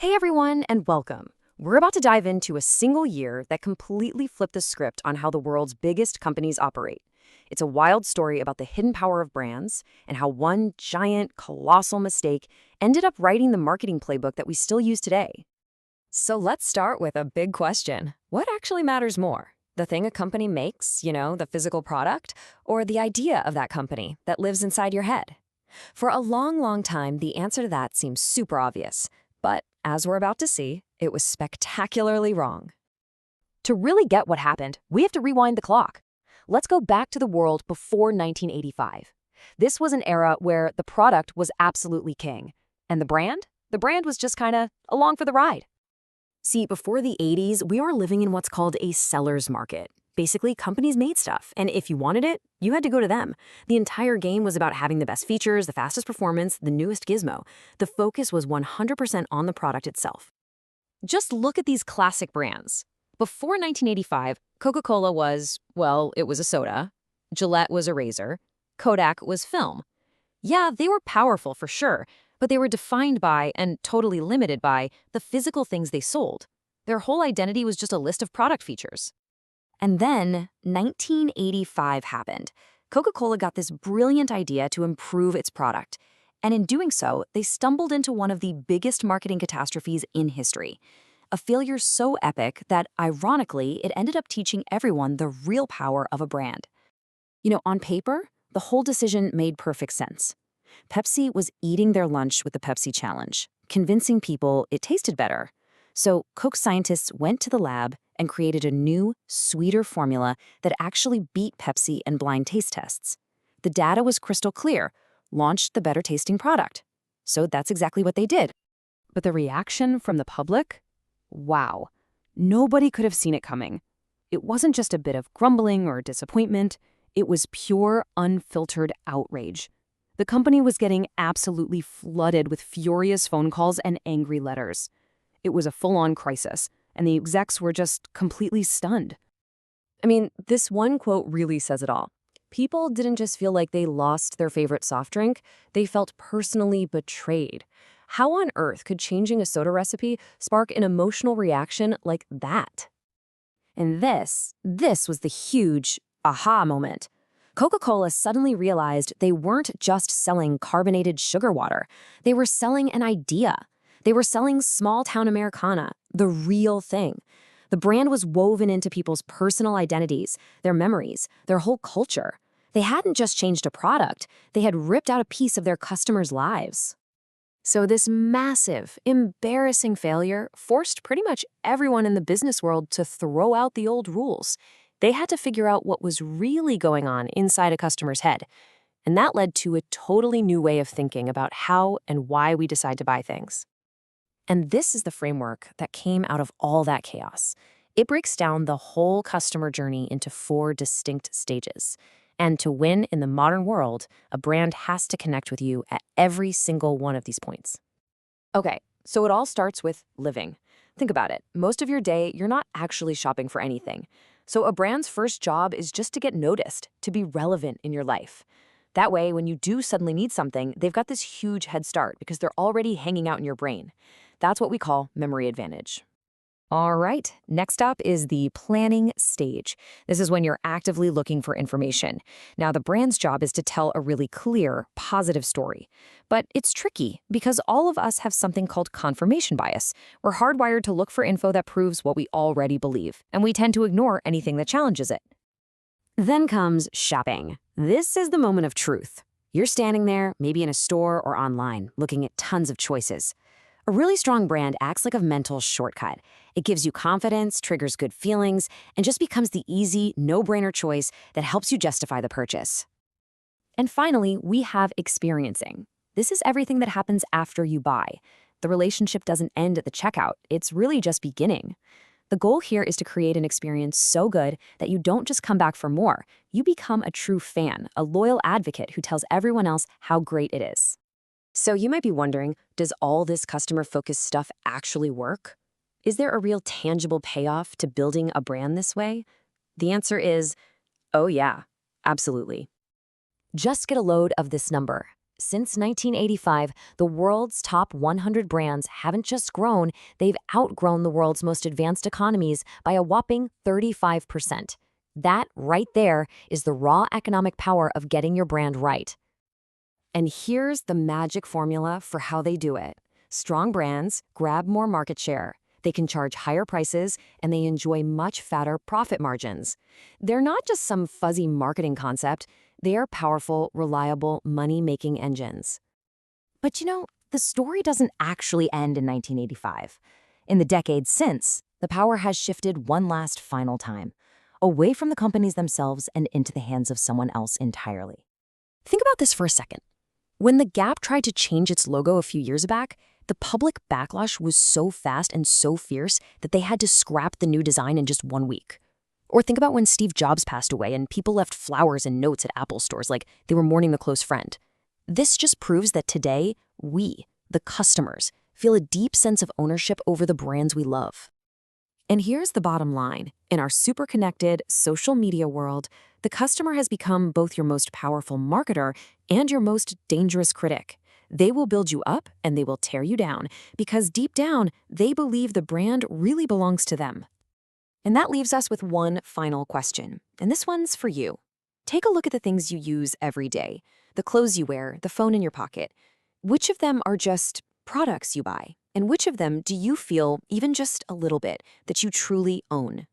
Hey everyone, and welcome. We're about to dive into a single year that completely flipped the script on how the world's biggest companies operate. It's a wild story about the hidden power of brands and how one giant, colossal mistake ended up writing the marketing playbook that we still use today. So let's start with a big question. What actually matters more? The thing a company makes, the physical product, or the idea of that company that lives inside your head? For a long, long time, the answer to that seems super obvious. But as we're about to see, it was spectacularly wrong. To really get what happened, we have to rewind the clock. Let's go back to the world before 1985. This was an era where the product was absolutely king. And the brand? The brand was just kind of along for the ride. See, before the 80s, we were living in what's called a seller's market. Basically, companies made stuff, and if you wanted it, you had to go to them. The entire game was about having the best features, the fastest performance, the newest gizmo. The focus was 100% on the product itself. Just look at these classic brands. Before 1985, Coca-Cola was, well, it was a soda. Gillette was a razor. Kodak was film. Yeah, they were powerful for sure, but they were defined by, and totally limited by, the physical things they sold. Their whole identity was just a list of product features. And then 1985 happened. Coca-Cola got this brilliant idea to improve its product. And in doing so, they stumbled into one of the biggest marketing catastrophes in history. A failure so epic that, ironically, it ended up teaching everyone the real power of a brand. On paper, the whole decision made perfect sense. Pepsi was eating their lunch with the Pepsi Challenge, convincing people it tasted better. So Coke scientists went to the lab and created a new, sweeter formula that actually beat Pepsi in blind taste tests. The data was crystal clear, launched the better-tasting product. So that's exactly what they did. But the reaction from the public? Wow. Nobody could have seen it coming. It wasn't just a bit of grumbling or disappointment. It was pure, unfiltered outrage. The company was getting absolutely flooded with furious phone calls and angry letters. It was a full-on crisis, and the execs were just completely stunned. I mean, this one quote really says it all. People didn't just feel like they lost their favorite soft drink, they felt personally betrayed. How on earth could changing a soda recipe spark an emotional reaction like that? And this was the huge aha moment. Coca-Cola suddenly realized they weren't just selling carbonated sugar water. They were selling an idea. They were selling small-town Americana, the real thing. The brand was woven into people's personal identities, their memories, their whole culture. They hadn't just changed a product, they had ripped out a piece of their customers' lives. So this massive, embarrassing failure forced pretty much everyone in the business world to throw out the old rules. They had to figure out what was really going on inside a customer's head. And that led to a totally new way of thinking about how and why we decide to buy things. And this is the framework that came out of all that chaos. It breaks down the whole customer journey into 4 distinct stages. And to win in the modern world, a brand has to connect with you at every single one of these points. Okay, so it all starts with living. Think about it. Most of your day, you're not actually shopping for anything. So a brand's first job is just to get noticed, to be relevant in your life. That way, when you do suddenly need something, they've got this huge head start because they're already hanging out in your brain. That's what we call memory advantage. All right, next up is the planning stage. This is when you're actively looking for information. Now, the brand's job is to tell a really clear, positive story. But it's tricky because all of us have something called confirmation bias. We're hardwired to look for info that proves what we already believe, and we tend to ignore anything that challenges it. Then comes shopping. This is the moment of truth. You're standing there, maybe in a store or online, looking at tons of choices. A really strong brand acts like a mental shortcut. It gives you confidence, triggers good feelings, and just becomes the easy, no-brainer choice that helps you justify the purchase. And finally, we have experiencing. This is everything that happens after you buy. The relationship doesn't end at the checkout. It's really just beginning. The goal here is to create an experience so good that you don't just come back for more. You become a true fan, a loyal advocate who tells everyone else how great it is. So you might be wondering, does all this customer-focused stuff actually work? Is there a real tangible payoff to building a brand this way? The answer is, oh yeah, absolutely. Just get a load of this number. Since 1985, the world's top 100 brands haven't just grown, they've outgrown the world's most advanced economies by a whopping 35%. That right there is the raw economic power of getting your brand right. And here's the magic formula for how they do it. Strong brands grab more market share. They can charge higher prices, and they enjoy much fatter profit margins. They're not just some fuzzy marketing concept. They are powerful, reliable, money-making engines. But the story doesn't actually end in 1985. In the decades since, the power has shifted one last final time, away from the companies themselves and into the hands of someone else entirely. Think about this for a second. When the Gap tried to change its logo a few years back, the public backlash was so fast and so fierce that they had to scrap the new design in just 1 week. Or think about when Steve Jobs passed away and people left flowers and notes at Apple stores like they were mourning a close friend. This just proves that today, we, the customers, feel a deep sense of ownership over the brands we love. And here's the bottom line. In our super connected social media world, the customer has become both your most powerful marketer and your most dangerous critic. They will build you up and they will tear you down because deep down, they believe the brand really belongs to them. And that leaves us with one final question. And this one's for you. Take a look at the things you use every day, the clothes you wear, the phone in your pocket. Which of them are just products you buy? And which of them do you feel, even just a little bit, that you truly own?